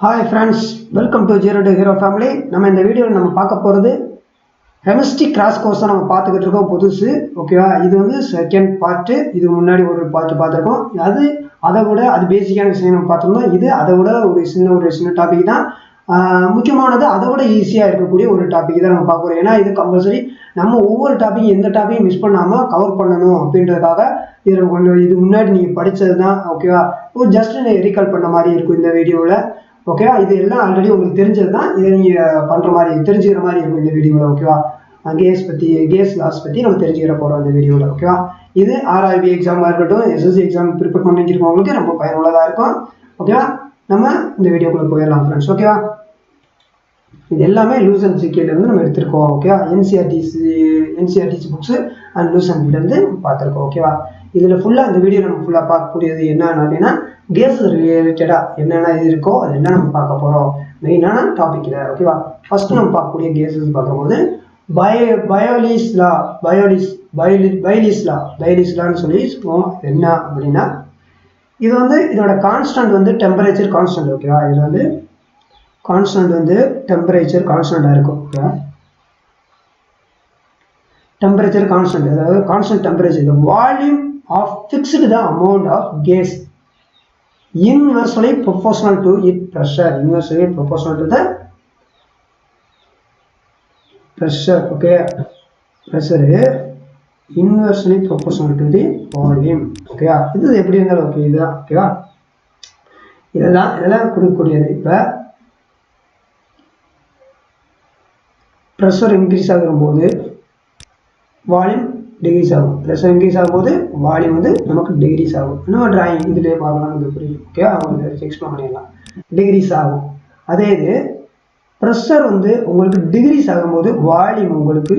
Hi friends, welcome to Zero to Hero family. நம்ம இந்த வீடியோல நம்ம பார்க்க போறது chemistry crash course நம்ம பார்த்துக்கிட்டு இருக்கோம் புதுசு. ஓகேவா? இது வந்து செகண்ட் பார்ட். இது முன்னாடி ஒரு பார்ட் பார்த்திருக்கோம். அதை விட அது பேசிக்கான விஷயம் நம்ம பார்த்தோம்னா இது அதை விட ஒரு சின்ன டாபிக் தான். முக்கியமானது அதை விட ஈஸியாக இருக்கக்கூடிய ஒரு டாபிக் தான் நம்ம பார்க்க போகிறோம். ஏன்னா இது கம்பல்சரி நம்ம ஒவ்வொரு டாபிக் எந்த டாபிக் மிஸ் பண்ணாமல் கவர் பண்ணணும் அப்படின்றதுக்காக இது நம்ம கொஞ்சம் இது முன்னாடி நீங்கள் படித்தது தான். ஓகேவா? ஜஸ்ட் ரீகால் பண்ண மாதிரி இருக்கும் இந்த வீடியோவில். ஓகேவா? இது எல்லாம் ஆல்ரெடி உங்களுக்கு தெரிஞ்சது தான். இதை நீங்கள் பண்ணுற மாதிரி தெரிஞ்சுக்கிற மாதிரி இருக்கும் இந்த வீடியோவில். ஓகேவா? கேஸ் லாஸ் பற்றி நம்ம தெரிஞ்சுக்கிற போகிறோம் இந்த வீடியோவில். ஓகேவா? இது RRB எக்ஸாமாக இருக்கட்டும், SSC எக்ஸாம் ப்ரிப்பேர் பண்ணிக்கிறவங்களுக்கு ரொம்ப பயனுள்ளதாக இருக்கும். ஓகேவா? நம்ம இந்த வீடியோக்குள்ளே போயிடலாம் ஃப்ரெண்ட்ஸ். ஓகேவா? இது எல்லாமே Lucent சிக்கிலேருந்து நம்ம எடுத்திருக்கோம். ஓகேவா? NCERT புக்ஸு அண்ட் Lucentலேருந்து பார்த்துருக்கோம். ஓகேவா? இதில் ஃபுல்லாக இந்த வீடியோ நம்ம ஃபுல்லாக பார்க்கக்கூடியது என்னன்னு அப்படின்னா கேஸ் ரிலேட்டடாக என்னென்ன இது இருக்கோ அது என்ன நம்ம பார்க்க போகிறோம் மெயினான டாபிக்கில். ஓகேவா? ஃபஸ்ட்டு நம்ம பார்க்கக்கூடிய கேஸஸ் பார்க்கும்போது பயோலிஸ்லான்னு சொல்லி சொல்லுவோம். என்ன அப்படின்னா இது வந்து இதோட கான்ஸ்டன்ட் வந்து டெம்பரேச்சர் கான்ஸ்டன்ட். ஓகேவா? இதில் வந்து கான்ஸ்டன்ட் வந்து டெம்பரேச்சர் கான்ஸ்டன்டாக இருக்கும். ஓகேவா? டெம்பரேச்சர் கான்ஸ்டன்ட், அதாவது constant temperature the volume of fixed the amount of gas inversely proportional to its pressure. Inversely proportional to the pressure. Okay, pressure inversely proportional to the volume. Okay, இது எப்படி இருந்தாலும் okay இதுதான். ஓகேவா? இதெல்லாம் கொடுக்கக்கூடியது. இப்போ pressure increase ஆகும்போது volume degrees ஆகும். ப்ரெஷர் இன்க்ரீஸ் ஆகும்போது வால்யூம் வந்து நமக்கு டிகிரீஸ் ஆகும். நம்ம டிராயிங் இதுலேயே பார்க்கலாம். இது புரியும். ஓகே, அவங்க எக்ஸ்பிளைன் பண்ணிடலாம். டிகிரீஸ் ஆகும். அதே இது ப்ரெஷர் வந்து உங்களுக்கு டிகிரீஸ் ஆகும்போது வால்யூம் உங்களுக்கு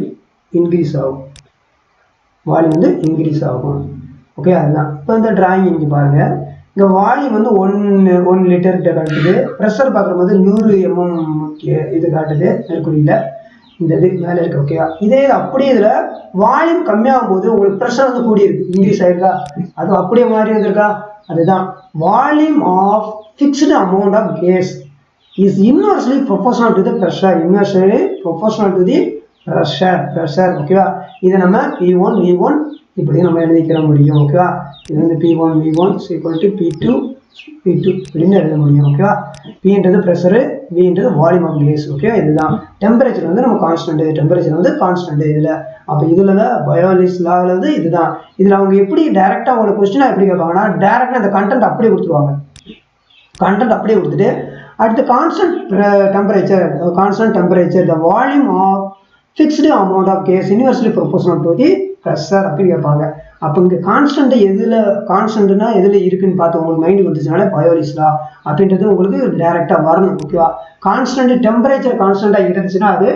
இன்க்ரீஸ் ஆகும். வால்யூம் வந்து இன்க்ரீஸ் ஆகும். ஓகே, அதுதான். இப்போ இந்த டிராயிங் இங்கே பாருங்கள். இங்கே வால்யூம் வந்து 1 லிட்டர் காட்டுது. ப்ரெஷர் பார்க்கும்போது 100 mm இது காட்டுது மெர்க்குரியில். இந்த இது மேலே இருக்கு. ஓகேவா? இதே இது அப்படியே இதில் வால்யூம் கம்மியாகும் போது உங்களுக்கு ப்ரெஷர் வந்து கூடி இருக்கு, இன்க்ரீஸ் ஆயிருக்கா? அது அப்படியே மாறி வந்திருக்கா? அதுதான் volume of fixed amount of gas is inversely proportional to the pressure. Inversely proportional to the pressure. ஓகேவா? இதை நம்ம P1 V1 இப்படி நம்ம எழுதிக்கிற முடியும். ஓகேவா? இது வந்து P1 V1 = P2 P2 அப்படின்னு எழுத முடியும். ஓகேவா? Pன்றது ப்ரெஷரு, Vன்றது வால்யூம் ஆஃப் கேஸ். ஓகே, இதுதான். டெம்பரேச்சர் வந்து நம்ம கான்ஸ்டன்ட். டெம்பரேச்சர் வந்து கான்ஸ்டன்ட் இதில். அப்போ இதில் தான் பயோலிஸ்லாவில் வந்து இதுதான். இதில் அவங்க எப்படி டைரெக்டாக அவங்களோட கொஸ்டினாக எப்படி கேட்பாங்கன்னா டைரெக்டாக அந்த கண்டென்ட் அப்படியே கொடுத்துருவாங்க. கண்டென்ட் அப்படியே கொடுத்துட்டு அடுத்து constant temperature the volume of fixed amount of gas inversely proportional to the pressure அப்படின்னு கேட்பாங்க. அப்போ இங்கே கான்ஸ்டன்ட் கான்ஸ்டன்ட்னா எதில் இருக்குன்னு பார்த்து உங்களுக்கு மைண்டுக்கு வந்துச்சுனாலே பயோலிஸ்லா அப்படின்றது உங்களுக்கு டைரெக்டாக வரணும். ஓகேவா? கான்ஸ்டன்ட் டெம்பரேச்சர் கான்ஸ்டன்ட்டாக இருந்துச்சுன்னா அது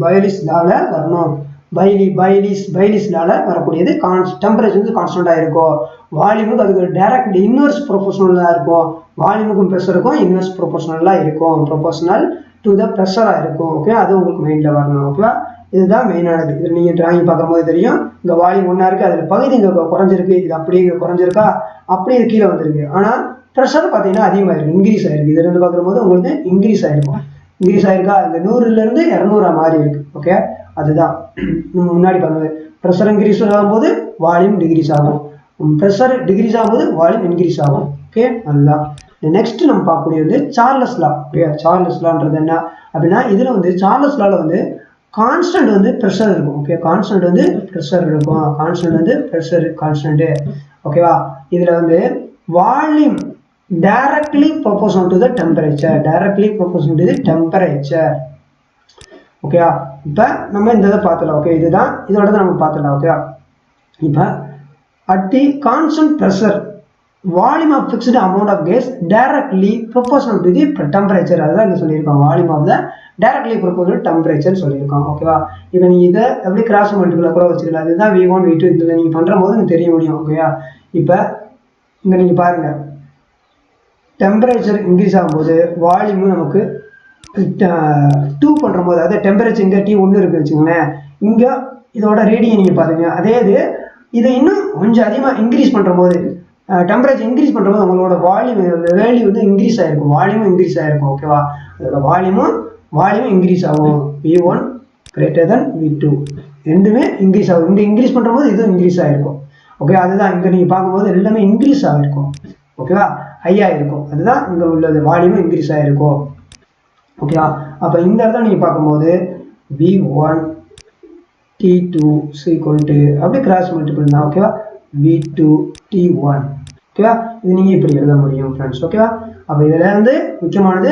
பயோலிஸ்லால வரணும். பயோலிஸ்லால வரக்கூடியது டெம்பரேச்சர் வந்து கான்ஸ்டன்ட்டாக இருக்கும். வால்யூமுக்கு அதுக்கு டைரக்ட் இன்வெர்ஸ் ப்ரொபோர்ஷனலாக இருக்கும். வால்யூமுக்கும் ப்ரெஷருக்கும் இன்வெர்ஸ் ப்ரொபோர்ஷனலாக இருக்கும். ப்ரொபோர்ஷனல் டு த ப்ரெஷராக இருக்கும். ஓகே, அது உங்களுக்கு மைண்டில் வரணும். ஓகேவா? இதுதான் மெயினானது. இதில் நீங்கள் டிராயிங் பார்க்கும்போது தெரியும். இங்கே வால்யூம் 1 இருக்குது, அதில் பகுதி இங்கே குறைஞ்சிருக்கு. இது அப்படியே இங்கே குறைஞ்சிருக்கா? அப்படியே கீழே வந்துருக்கு. ஆனால் ப்ரெஷர் பார்த்தீங்கன்னா அதிகமாக இருக்குது, இன்க்ரீஸ் ஆகிருக்கு. இதிலிருந்து பார்க்கும்போது உங்களுக்கு இன்க்ரீஸ் ஆகிருக்கும். இன்க்ரீஸ் ஆகிருக்கா? இந்த 100லேருந்து 200 மாறி இருக்குது. ஓகே, அதுதான் முன்னாடி பண்ணுது. ப்ரெஷர் இன்க்ரீஸ் ஆகும்போது வால்யூம் டிகிரீஸ் ஆகும். ப்ரெஷர் டிகிரீஸ் ஆகும்போது வால்யூம் இன்க்ரீஸ் ஆகும். ஓகே, அதுதான். நெக்ஸ்ட் நம்ம பார்க்கக்கூடியது வந்து சார்லஸ் லா. ஓகே, சார்லஸ் லான்றது என்ன அப்படின்னா இதில் வந்து சார்லஸ் லாவில் வந்து கான்ஸ்டன்ட் வந்து ப்ரெஷர் இருக்கும். ஓகே, கான்ஸ்டன்ட் வந்து ப்ரெஷர் இருக்கும். கான்ஸ்டன்ட் வந்து ப்ரெஷர் கான்ஸ்டன்ட்டு. ஓகேவா? இதில் வந்து volume directly proportional to the temperature. ஓகேவா? இப்போ நம்ம இந்த இதை பார்த்துலாம். ஓகே, இதுதான். இதோட நம்ம பார்த்துலாம். ஓகேவா? இப்போ at the constant pressure volume of fixed amount of gas directly proportional to the temperature. அதுதான் இங்கே சொல்லியிருக்கோம். Volume of the directly proportional temperature சொல்லியிருக்கோம். ஓகேவா? இப்போ நீங்கள் இதை எப்படி கிராஸ் மல்டிபிள் கூட வச்சுக்கலாம். இதுதான் V1 V2. இதில் நீங்கள் பண்ணுற போது எனக்கு தெரிய முடியும். ஓகேவா? இப்போ இங்கே நீங்கள் பாருங்கள், டெம்பரேச்சர் இன்க்ரீஸ் ஆகும்போது வால்யூமும் நமக்கு 2 பண்ணுற போது, அதாவது டெம்பரேச்சர் இங்கே T1 இருக்குன்னு வச்சுக்கோங்களேன். இங்கே இதோட ரேடியை நீங்கள் பாருங்க. அதே இது இதை இன்னும் கொஞ்சம் அதிகமாக இன்க்ரீஸ் பண்ணுற போது டெம்பரேச்சர் இன்க்ரீஸ் பண்ணும்போது உங்களோட வால்யூம் வேல்யூ வந்து இன்க்ரீஸ் ஆகிருக்கும், வால்யூமும் இன்க்ரீஸ் ஆகிருக்கும். ஓகேவா, அதோட வால்யூமும் இன்க்ரீஸ் ஆகும். V1 greater than V2 ரெண்டுமே இன்க்ரீஸ் ஆகும். இங்கே இன்க்ரீஸ் பண்ணும்போது இதுவும் இன்க்ரீஸ் ஆகிருக்கும். ஓகே, அதுதான் இங்கே நீங்கள் பார்க்கும்போது எல்லாமே இன்க்ரீஸ் ஆகிருக்கும். ஓகேவா, ஹையாக இருக்கும். அதுதான் இங்கே உள்ளது, வால்யூமும் இன்க்ரீஸ் ஆகிருக்கும். ஓகேவா, அப்போ இந்த இடத்துல நீங்கள் பார்க்கும்போது V1 T2 அப்படி கிராஸ் மல்டிபிள் தான். ஓகேவா, V2 T1. ஓகேவா, இது நீங்கள் இப்படி எழுத முடியும் ஃப்ரெண்ட்ஸ். ஓகேவா, அப்போ இதில் வந்து முக்கியமானது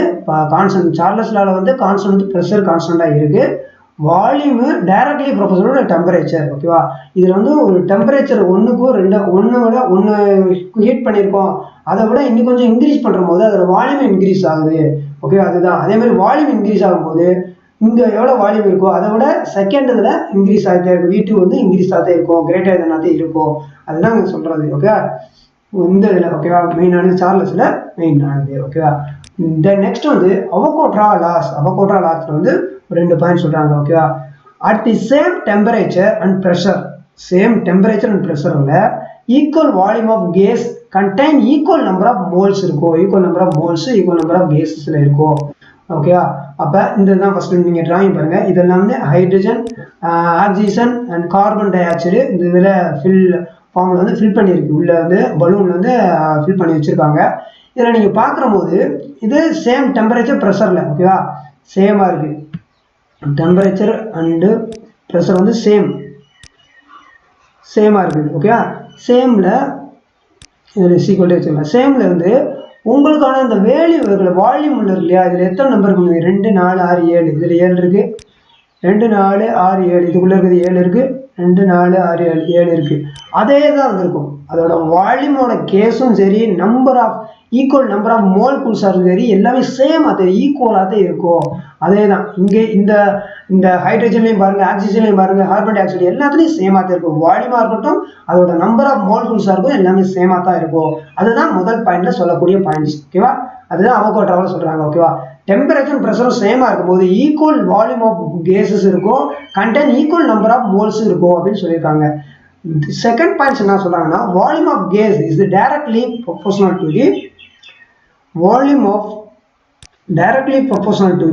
கான்ஸ்டன்ட், சார்லஸ் லால வந்து கான்ஸ்டன்ட் வந்து ப்ரெஷர் கான்ஸ்டண்ட்டாக இருக்குது, வால்யூமு டைரக்ட்லி ப்ரொபோஷனல் டெம்பரேச்சர். ஓகேவா, இதில் வந்து ஒரு டெம்பரேச்சர் ஒன்று விட ஒன்று ஹீட் பண்ணியிருக்கோம், அதை விட இன்னும் கொஞ்சம் இன்க்ரீஸ் பண்ணுற போது அதோட வால்யூம் இன்க்ரீஸ் ஆகுது. ஓகேவா, அதுதான் அதே மாதிரி வால்யூம் இன்க்ரீஸ் ஆகும்போது இங்கே எவ்வளோ வால்யூம் இருக்கோ அதை விட செகண்ட் இதில் இன்க்ரீஸ் ஆகிட்டே இருக்கும். V2 வந்து இன்க்ரீஸ் ஆகிட்டே இருக்கும், கிரேட்டர் தெனாகவே இருக்கும். அதுதான் இங்கே சொல்கிறது. ஓகேவா, இந்த இதில் ஓகேவா மெயினானது சார்லஸில் மெயினானது. ஓகேவா, இந்த நெக்ஸ்ட் வந்து அவகோட்ரா லாஸ்ல வந்து ரெண்டு பாயிண்ட் சொல்கிறாங்க. ஓகேவா, at the same temperature and ப்ரெஷரில் equal volume of gas contain equal number of moles இருக்கும், ஈக்குவல் நம்பர் ஆஃப் கேஸஸில் இருக்கும். ஓகேவா, அப்போ இந்த தான் ஃபர்ஸ்ட் நீங்கள் டிராயிங் பாருங்கள். இதெல்லாம் வந்து hydrogen, oxygen and carbon di oxide இந்த இதில் ஃபார்மில் வந்து ஃபில் பண்ணியிருக்கு, உள்ள வந்து பலூனில் வந்து ஃபில் பண்ணி வச்சுருக்காங்க. இதில் நீங்கள் பார்க்குற போது இது சேம் டெம்பரேச்சர் ப்ரெஷரில். ஓகேவா, சேமாக இருக்குது, டெம்பரேச்சர் அண்டு ப்ரெஷர் வந்து சேமாக இருக்குது. ஓகேவா, சேமில் இதில் சீக்வல்ட்டே வச்சுக்கலாம். சேமில் வந்து உங்களுக்கான இந்த வேல்யூ வால்யூம் உள்ள இல்லையா, இதில் எத்தனை நம்பர் இருக்குது? 2 4 6 7. இதில் 7 இருக்குது, 2 4 6 7. இதுக்குள்ளே இருக்குது 7 இருக்குது, 2 4 6 7 இருக்குது. அதே தான் வந்திருக்கும். அதோட வால்யூமோட கேஸும் சரி, ஈக்குவல் நம்பர் ஆஃப் மோல்குல்ஸாரும் சரி, எல்லாமே சேமாக தெரியும், ஈக்குவலாக தான் இருக்கும். அதே தான் இங்கே இந்த ஹைட்ரஜன்லையும் பாருங்கள், ஆக்சிஜன்லையும் பாருங்கள், கார்பன் டை ஆக்சைடு எல்லாத்துலேயும் சேமாக தான் இருக்கும். வால்யூமாக இருக்கட்டும், அதோட நம்பர் ஆஃப் மோல்குல்ஸாக இருக்கும், எல்லாமே சேமாக தான் இருக்கும். அதுதான் முதல் பாயிண்ட்ல சொல்லக்கூடிய பாயிண்ட்ஸ். ஓகேவா, அதுதான் அவகோட்ராவில் சொல்கிறாங்க. ஓகேவா, டெம்பரேச்சர் ப்ரெஷரும் சேமாக இருக்கும்போது ஈக்குவல் வால்யூம் ஆஃப் கேஸஸ் இருக்கும், contain equal number of moles இருக்கும் அப்படின்னு சொல்லியிருக்காங்க. செகண்ட் பாயிண்ட்ஸ் என்ன சொல்றாங்கன்னா, volume of gas is directly proportional to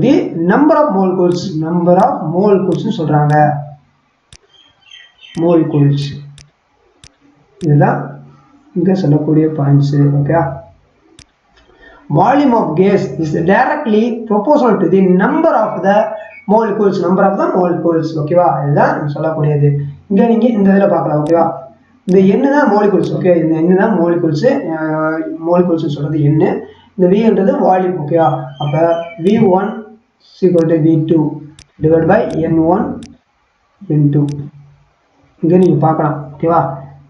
the number of molecules சொல்றாங்க. மோல்குல்ஸ் இதுதான் இங்க சொல்லக்கூடிய points. Okay, volume of gas is directly proportional to the number of the molecules. ஓகேவா, இதுதான் சொல்லக்கூடியது. இங்கே நீங்கள் இந்த இதில் பார்க்கலாம். ஓகேவா, இந்த எண்ணு தான் மோலிகுல்ஸ். ஓகே, இந்த எண்ணு தான் மோலிகுல்ஸ் சொல்கிறது எண்ணு. இந்த வின்றது வால்யூம். ஓகேவா, அப்போ V1 V2 divide by N1 N2 இங்கே நீங்கள் பார்க்கலாம். ஓகேவா,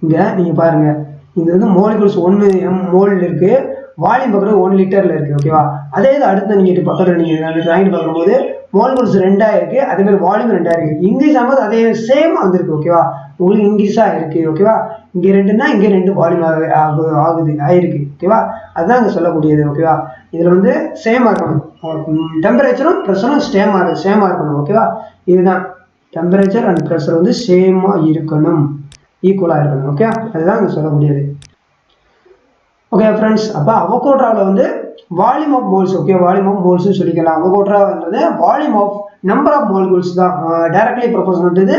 இங்கே நீங்கள் பாருங்கள், இது வந்து மோலிகுல்ஸ் 1 mol இருக்குது, வால்யூம் பார்க்குறது 1 லிட்டரில் இருக்குது. ஓகேவா, அதே இது அடுத்து நீங்கள் பக்கத்தில் நீங்கள் டிராயிங் பார்க்கும்போது மோல்குல்ஸ் 2 இருக்குது, அதே மாதிரி வால்யூம் 2 இருக்குது. இன்க்ரீஸ் ஆகும்போது அதே சேம் வந்திருக்கு. ஓகேவா, உங்களுக்கு இன்க்ரீஸாக இருக்குது. ஓகேவா, இங்கே 2னா இங்கே 2 வால்யூம் ஆயிருக்கு. ஓகேவா, அதுதான் இங்கே சொல்லக்கூடியது. ஓகேவா, இதில் வந்து சேமாக இருக்கணும், டெம்பரேச்சரும் ப்ரெஷரும் சேமாக இருக்கணும். ஓகேவா, இதுதான் டெம்பரேச்சர் அண்ட் ப்ரெஷர் வந்து சேமாக இருக்கணும், ஈக்குவலாக இருக்கணும். ஓகே, அதுதான் இங்கே சொல்லக்கூடியது. ஓகே ஃப்ரெண்ட்ஸ், அப்போ அவகோட்ராவில் வந்து volume of moles. Okay, volume of மோல்ஸ்னு சொல்லிக்கலாம். அவகோட்ரான்றது volume of number of molecules தான், directly proportional to the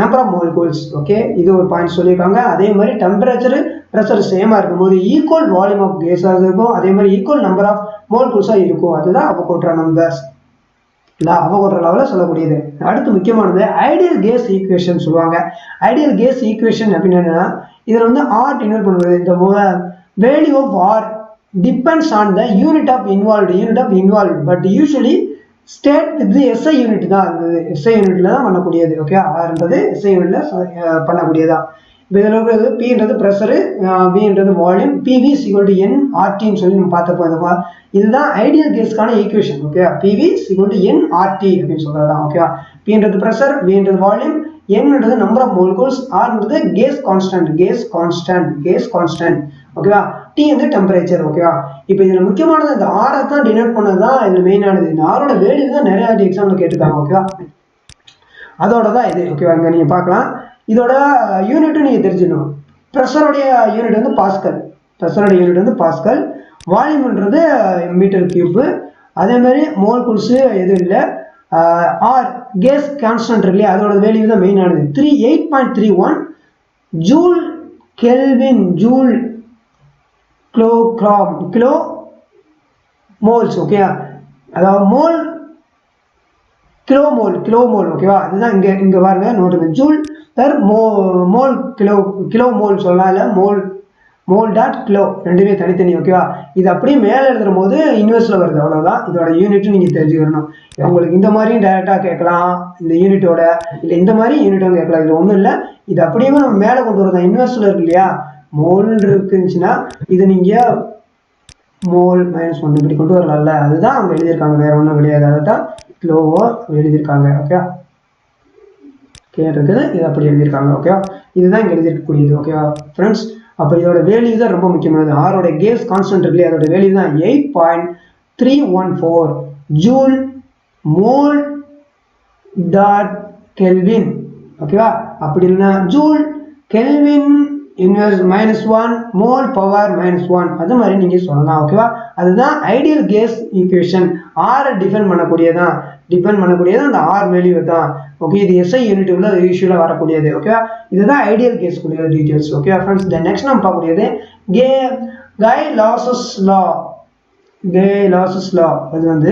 number of molecules. Okay, இது ஒரு பாயிண்ட் சொல்லியிருக்காங்க. அதே மாதிரி டெம்பரேச்சர் ப்ரெஷர் சேமாக இருக்கும்போது ஈக்குவல் வால்யூம் ஆஃப் கேஸாக இருக்கும், அதே மாதிரி ஈக்குவல் நம்பர் ஆஃப் மோல்குல்ஸாக இருக்கும். அதுதான் அவகோட்ரா நம்பர்ஸ் அவகோட்ரா லெவலில் சொல்லக்கூடியது. அடுத்து முக்கியமானது ஐடியல் கேஸ் ஈக்குவேஷன் சொல்லுவாங்க. ஐடியல் கேஸ் ஈக்குவேஷன் அப்படின்னா இதில் வந்து ஆர் டினோட் பண்ணுவது. இந்த value of R depends on the unit of involved but usually state with the SI unit தான். அந்த SI யூனிட்ல தான் பண்ணக்கூடியது. ஓகே, ஆர்ன்றது SI யூனிட்ல பண்ணக்கூடியதா. இப்போ இதில் இருக்கிறது Pன்றது ப்ரெஷரு, Vன்றது வால்யூம், PV = nRTன்னு சொல்லி நம்ம பார்த்துப்போம். இதுதான் ஐடியல் கேஸ்க்கான ஈக்குவேஷன். ஓகே, PV = nRT அப்படின்னு சொல்றதுதான். ஓகே, Pன்றது ப்ரெஷர், Vன்றது வால்யூம், Nன்றது நம்பர் ஆஃப் மோல்குல்ஸ், Rன்றது கேஸ் கான்ஸ்டன்ட். ஓகேவா, T வந்து டெம்பரேச்சர். ஓகேவா, இப்போ இதில் முக்கியமானது இந்த ஆரை தான் டினோட் பண்ணது தான் இதில் மெயினானது. இந்த ஆரோட வேல்யூ தான் நிறைய எக்ஸாம்பிள் கேட்டிருக்காங்க. ஓகேவா, அதோட தான் இது. ஓகேவா, இங்கே நீங்கள் பார்க்கலாம். இதோட யூனிட்டும் நீங்கள் தெரிஞ்சுக்கணும். ப்ரெஷருடைய யூனிட் வந்து பாஸ்கல், ப்ரெஷரோட யூனிட் வந்து பாஸ்கல், வால்யூம்ன்றது மீட்டர் கியூப். அதே மாதிரி மோல்குல்ஸ் எதுவும் இல்லை. ஆர் கேஸ் கான்ஸ்டன்ட் இல்லையா, அதோட வேல்யூ தான் மெயினானது. 8.31 joule kelvin joule kilo moles. ஓகேயா, அதாவது மோல் கிலோமோல். ஓகேவா, அதுதான் இங்க பாருங்க note. Joule per mole kilo mole சொல்லலாம், இல்லை மோல் டாட் கிலோ ரெண்டுமே தனித்தனி. ஓகேவா, இது அப்படியே மேலே எழுதுற போது இன்வெர்ஸ்ல வருது, அவ்வளோதான். இதோட யூனிட்டும் நீங்கள் தெரிஞ்சுக்கணும். உங்களுக்கு இந்த மாதிரியும் டைரெக்டாக கேட்கலாம் இந்த யூனிட்டோட, இல்லை இந்த மாதிரி யூனிட்டும் கேட்கலாம். இது ஒன்றும் இல்லை, இது அப்படியே நம்ம மேலே கொண்டு வரதான். இன்வெர்ஸ்ல இருக்கு இல்லையா, மோல் இருக்குச்சுன்னா இது நீங்கள் மோல் -1 இப்படி கொண்டு வரலாம்ல, அதுதான் அவங்க எழுதியிருக்காங்க, வேற ஒன்றும் கிடையாது. அதை தான் கிலோவோ எழுதியிருக்காங்க. ஓகே, கேட்டிருக்குது, இது அப்படி எழுதியிருக்காங்க. ஓகே, இதுதான் இங்கே எழுதியிருக்கக்கூடியது. ஓகேவா ஃப்ரெண்ட்ஸ், அப்போ இதோட வேல்யூ தான் ரொம்ப முக்கியமானது. ஆரோட கேஸ் கான்ஸ்டன்ட் இல்லையா, அதோட வேல்யூ தான் 8.314 ஜூல் மோல் டாட் கெல்வின். ஓகேவா, அப்படி இல்லைன்னா joule kelvin inverse -1 mole power -1, அது மாதிரி நீங்க சொல்லலாம். ஓகேவா, அதுதான் ideal gas equation. R depend பண்ணக்கூடியதான் அந்த ஆர் வேல்யூ தான். ஓகே, இது எஸ்ஐ யூனிட் உள்ள யூஷுவலா வரக்கூடியது. ஓகேவா, இதுதான் ஐடியல் கேஸ் கூடிய details. Okay friends, then next நம்ம பார்க்கக்கூடியது gaslaw's law. அது வந்து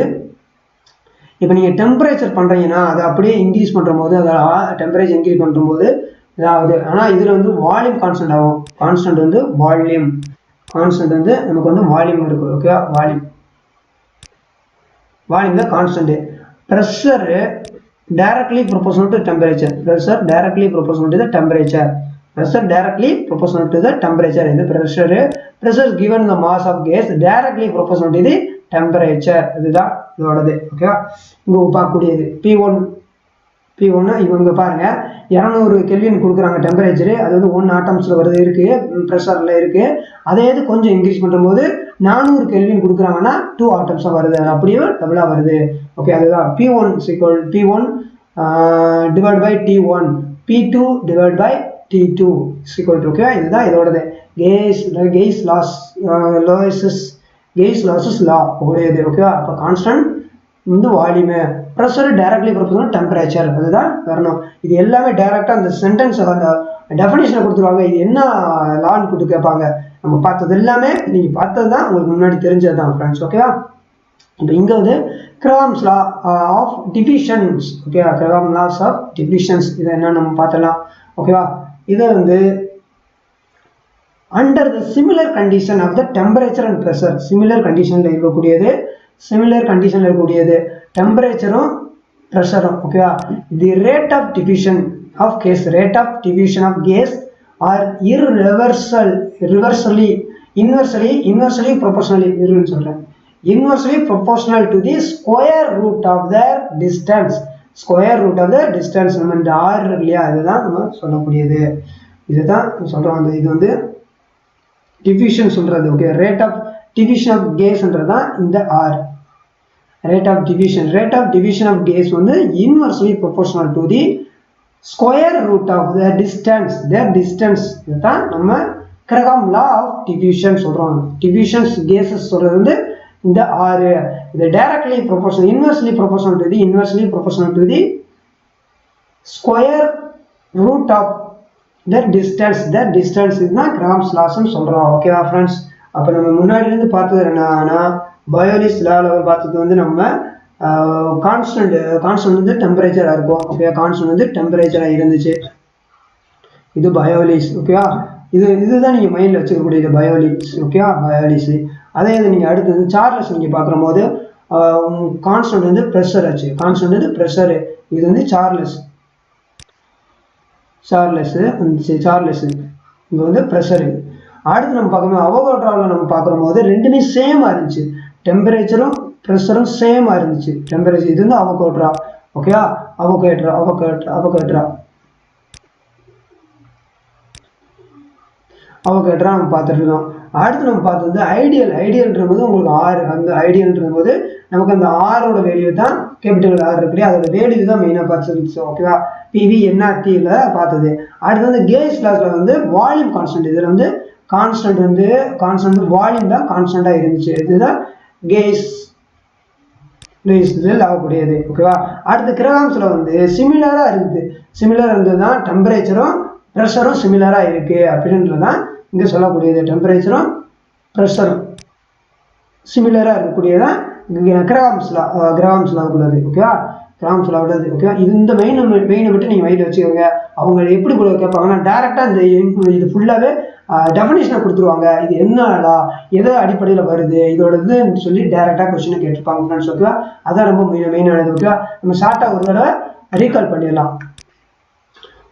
இப்போ நீங்கள் டெம்பரேச்சர் பண்ணுறீங்கன்னா அதை அப்படியே இன்க்ரீஸ் பண்ணுற போது, அதை டெம்பரேச்சர் இன்க்ரீஸ் பண்ணுற போது இதாகுது. ஆனால் இதில் வந்து வால்யூம் கான்ஸ்டன்ட் ஆகும். கான்ஸ்டன்ட் வந்து வால்யூம் கான்ஸ்டன்ட் வந்து நமக்கு வந்து வால்யூம் இருக்குது. ஓகே, வால்யூம் தான் constant. Pressure directly proportional to temperature. Pressure directly proportional to the temperature. Pressure directly proportional to the temperature. In the pressure is given the mass of gas directly proportional to the temperature. இதுதான் இதோடது. Okay, இங்க பார்க்கக்கூடியது P1 இவங்க பாருங்க 200 kelvin கொடுக்குறாங்க temperature. அது வந்து 1 ஆட்டம்ஸ்ல வருது இருக்கு, ப்ரெஷர்ல இருக்கு. அதே இது கொஞ்சம் இன்க்ரீஸ் பண்ணும்போது 400 கெல்வின் கொடுக்குறாங்கன்னா 2 ஆட்டம்ஸா வருது, அப்படியே டபுளா வருது. ஓகே, அதுதான் P1 P1 divided by T1, P2 divided by T2 okay, இதுதான் இதோடது gaslaw's law உடையது. ஓகே, அப்போ கான்ஸ்டன்ட் வந்து volume, pressure directly proportional temperature, அதுதான் வரணும். இது எல்லாமே டைரக்டா அந்த சென்டென்ஸ் அந்த டெஃபினிஷனை கொடுத்துருவாங்க. இது என்ன லான்னு கொடுத்து கேட்பாங்க. நம்ம பார்த்தது எல்லாமே நீங்க பார்த்தது தான், உங்களுக்கு முன்னாடி தெரிஞ்சது தான் ஃப்ரெண்ட்ஸ். ஓகேவா, இப்போ இங்க வந்து Graham's law of diffusions. Okay, Graham laws of diffusions இதை என்ன நம்ம பார்த்தலாம். ஓகேவா, இதை வந்து under the similar condition of the temperature and pressure, similar conditionல இருக்கக்கூடியது டெம்பரேச்சரும் ப்ரெஷரும். ஓகேவா, the rate of diffusion of gas are inversely proportional to the square root of their distance. நம்ம இந்த r இல்லையா, இதுதான் நம்ம சொல்லக்கூடியது. இதுதான் சொல்றோம், இது வந்து டிஃபியூஷன் சொல்றது. Okay, rate of diffusion of கேஸ்ன்றதான் இந்த r. rate of diffusion of gas வந்து inversely proportional to the square root of their distance. இதுதான் நம்ம கிரகாம் லா ஆஃப் டிஃபியூஷன் சொல்றோம். டிஃபியூஷன்ஸ் கேஸஸ் சொல்றது வந்து இந்த r. இது directly proportional, inversely proportional to the square root of their distance இதுதான் கிரகாம்ஸ் லாஸ்ன்னு சொல்றோம். ஓகேவா ஃப்ரெண்ட்ஸ், அப்போ நம்ம முன்னாடி இருந்து பார்த்தது என்னன்னா பயோலிஸ் லால பார்த்தது வந்து நம்ம கான்ஸ்டன்ட் வந்து டெம்பரேச்சரா இருக்கும். ஓகே, கான்ஸ்டன்ட் வந்து டெம்பரேச்சரா இருந்துச்சு. இது பயோலிஸ். ஓகேவா, இதுதான் நீங்க மைண்ட்ல வச்சுக்கக்கூடியது பயோலிஸ். ஓகேவா, பயோலிஸ். அதே இது நீங்க அடுத்தது சார்லஸ் நீங்க பார்க்குற போது கான்ஸ்டன்ட் வந்து ப்ரெஷர் ஆச்சு. கான்ஸ்டன்ட் வந்து ப்ரெஷர், இது வந்து சார்லஸ் இங்க வந்து ப்ரெஷர். அடுத்து நம்ம பார்க்கணும் அவோகாட்ரோவில் நம்ம பார்க்குற போது ரெண்டுமே சேமா இருந்துச்சு. டெம்பரேச்சரும் ப்ரெஷரும் சேமா இருந்துச்சு. டெம்பரேச்சர் இது வந்து அவோகாட்ரோ. ஓகேவா, அவோகாட்ரோ நம்ம பார்த்துட்டு இருக்கோம். அடுத்து நம்ம பார்த்தது ஐடியல்ன்ற போது உங்களுக்கு ஆர். அந்த ஐடியல்ன்ற போது நமக்கு அந்த ஆரோட வேல்யூ தான் கேபிட்டல் ஆர் இருக்கு, அதோட வேல்யூ தான் மெயினாக பார்த்துருந்துச்சு. ஓகேவா, பிவி என்ஆர்டியில் பார்த்தது. அடுத்து வந்து கேஸ் லாஸ்ல வந்து வால்யூம் கான்ஸ்டன்ட். இதில் வந்து கான்ஸ்டன்ட் வால்யூம் தான் கான்ஸ்டன்டா இருந்துச்சு. இதுதான் கேஸ் ஆகக்கூடியது. ஓகேவா? அடுத்து கிரகாம்ஸ்ல வந்து சிமிலரா இருந்ததுதான் டெம்பரேச்சரும் ப்ரெஷரும் சிமிலரா இருக்கு அப்படின்றதான் இங்க சொல்லக்கூடியது. டெம்பரேச்சரும் ப்ரெஷரும் சிமிலரா இருக்கக்கூடியதான் கிரகாம்ஸ்ல உள்ளது. ஓகேவா? கிராம்ஸ்ல உள்ளது. ஓகேவா? இந்த மெயினை விட்டு நீங்க மைண்ட்ல வச்சுக்கோங்க. அவங்க எப்படி கேட்பாங்கன்னா டைரக்டா இது ஃபுல்லாவே டெஃபினிஷனை கொடுத்துருவாங்க. இது என்னடா எதை அடிப்படையில் வருது இதோட இதுன்னு சொல்லி டைரக்டா கொஸ்டினை கேட்டிருப்பாங்க ஃப்ரெண்ட்ஸ். ஓகேவா? அதான் ரொம்ப மெயினானது. ஓகேவா? நம்ம ஷார்ட்டா ஒரு தடவை ரீகால் பண்ணிடலாம்.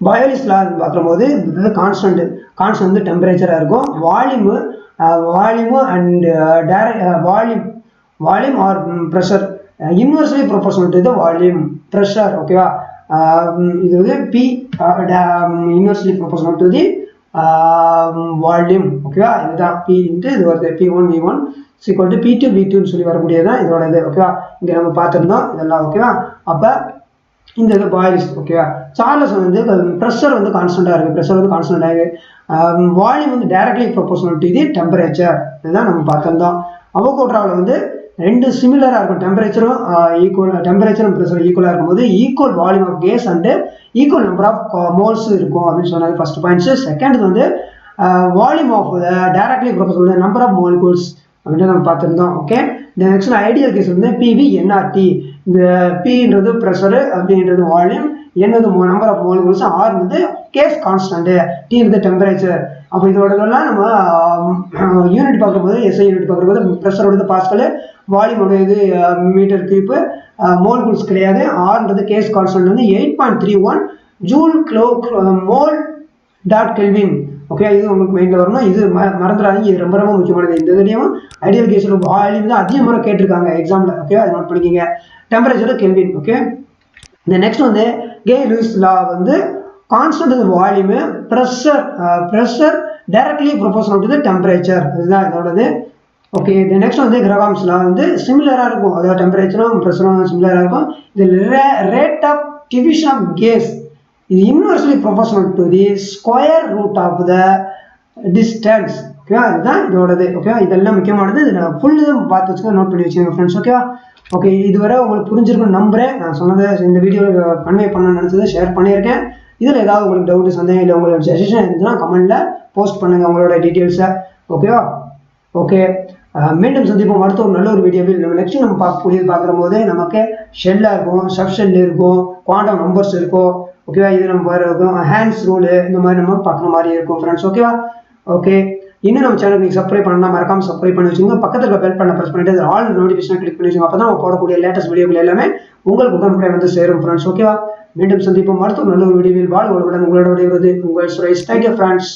பாயோலிஸ் லா பார்க்கும்போது கான்ஸ்டன்ட் வந்து டெம்பரேச்சரா இருக்கும். Volume and volume or pressure inversely proportional to the volume pressure. ஓகேவா? இது வந்து P inversely proportional to the volume. ஓகேவா? இதுதான் P இன்ட்டு இது வருது P1 V1 = P2 V2 சொல்லி வரக்கூடியதான் இதோட இது. ஓகேவா? இங்க நம்ம பார்த்துருந்தோம் இதெல்லாம். ஓகேவா? அப்ப இந்த இது பாய்லிஸ். ஓகேவா? சார்லஸ் வந்து ப்ரெஷர் வந்து கான்ஸ்டன்டா இருக்கு. வால்யூம் வந்து directly proportional to the temperature. இதுதான் நம்ம பார்த்துருந்தோம். அவகோட்ராவில் வந்து ரெண்டு சிமிலரா இருக்கும். டெம்பரேச்சரும் ப்ரெஷர் ஈக்குவலா இருக்கும்போது equal volume of gas and equal number of moles இருக்கும் அப்படின்னு சொன்னது ஃபர்ஸ்ட் பாயிண்ட்ஸ். செகண்ட் வந்து volume of directly proportional number of molecules அப்படின்னு நம்ம பார்த்துருந்தோம். ஓகே? நெக்ஸ்ட் ஐடியல் கேஸ் வந்து PV NRT. இந்த Pன்றது ப்ரெஷர், அப்படின்றது வால்யூம், என்னது நம்பர் ஆஃப் மாலிகூல்ஸ், ஆர்ன்றது கேஸ் கான்ஸ்டன்ட், Tன்றது டெம்பரேச்சர். அப்போ இதோடதெல்லாம் நம்ம யூனிட் பார்க்கும்போது SI யூனிட் பார்க்கும்போது ப்ரெஷரோடது பாஸ்கல், வால்யூமோட இது மீட்டர் கியூப், மோல்கூல்ஸ் கிடையாது. ஆர்ன்றது கேஸ் கான்ஸ்டன்ட் வந்து 8.31 joule mole dot kelvin. Okay? இது உங்களுக்கு மைண்டில் வரணும். இது மறந்துடாதீங்க. இது ரொம்ப முக்கியமானது. இந்த இதுலையும் ஐடியல் கேஸில் வால்யூம் தான் அதிக முறை கேட்டிருக்காங்க எக்ஸாமில். ஓகே? அதை நோட் பண்ணிக்கோங்க. Temperature kelvin. ஓகே? இந்த நெக்ஸ்ட் வந்து கே-லூயிஸ் லா வந்து constant volume, pressure directly proportional to the temperature. இதுதான் இதோடது. ஓகே? இந்த நெக்ஸ்ட் வந்து கிரகாம்ஸ் லா வந்து சிமிலரா இருக்கும். அதாவது டெம்பரேச்சரும் ப்ரெஷரும் சிமிலரா இருக்கும். இது rate of division of gas இது inversely proportional to the square root of the distance. ஓகேவா? இதுதான் இதோடது. ஓகேவா? இதெல்லாம் முக்கியமானது. இது நான் ஃபுல் பார்த்து வச்சுக்க, நோட் பண்ணி வச்சுக்கோங்க ஃப்ரெண்ட்ஸ். ஓகேவா? ஓகே, இதுவரை உங்களுக்கு புரிஞ்சிருக்குன்னு நம்புறேன். நான் சொன்னதை இந்த வீடியோவில் கன்வே பண்ண நினச்சதை ஷேர் பண்ணியிருக்கேன். இதில் ஏதாவது உங்களுக்கு டவுட், சந்தேகம் இல்லை உங்களோட சஜஷன் இருந்துச்சுன்னா கமெண்ட்ல போஸ்ட் பண்ணுங்க உங்களோட டீட்டெயில்ஸை. ஓகேவா? ஓகே, மீண்டும் சந்திப்போம் அடுத்த ஒரு நல்ல ஒரு வீடியோவில். நம்ம நெக்ஸ்ட் நம்ம பார்க்குற போது நமக்கு ஷெல்லாக இருக்கும், சப் ஷெல் இருக்கும், குவாண்டம் நம்பர்ஸ் இருக்கும். ஓகேவா? இது நம்ம இருக்கும் ஹேண்ட்ஸ் ரூலு, இந்த மாதிரி நம்ம பார்க்குற மாதிரி இருக்கும் ஃப்ரெண்ட்ஸ். ஓகேவா? ஓகே, இன்னும் நம்ம சேனல் நீங்கள் சப்ஸ்கிரைப் பண்ணலாம், மறக்காம சப்ஸ்கிரைப் பண்ணி வச்சுங்க. பக்கத்தில் பெல் பண்ண ப்ரெஸ் பண்ணிட்டு ஆல் நோட்டிஃபிகேஷன் கிளிக் பண்ணி வச்சுங்க. அப்போ தான் நம்ம போடக்கூடிய லேட்டஸ்ட் வீடியோகள் எல்லாமே உங்களுக்கு உடனுக்குடன் வந்து சேரும் ஃப்ரெண்ட்ஸ். ஓகேவா? மீண்டும் சந்திப்போம் அடுத்த ஒரு நல்ல ஒரு வீடியோவில். உங்களோட விடுவது உங்கள் சுரேஷ். Thank you friends.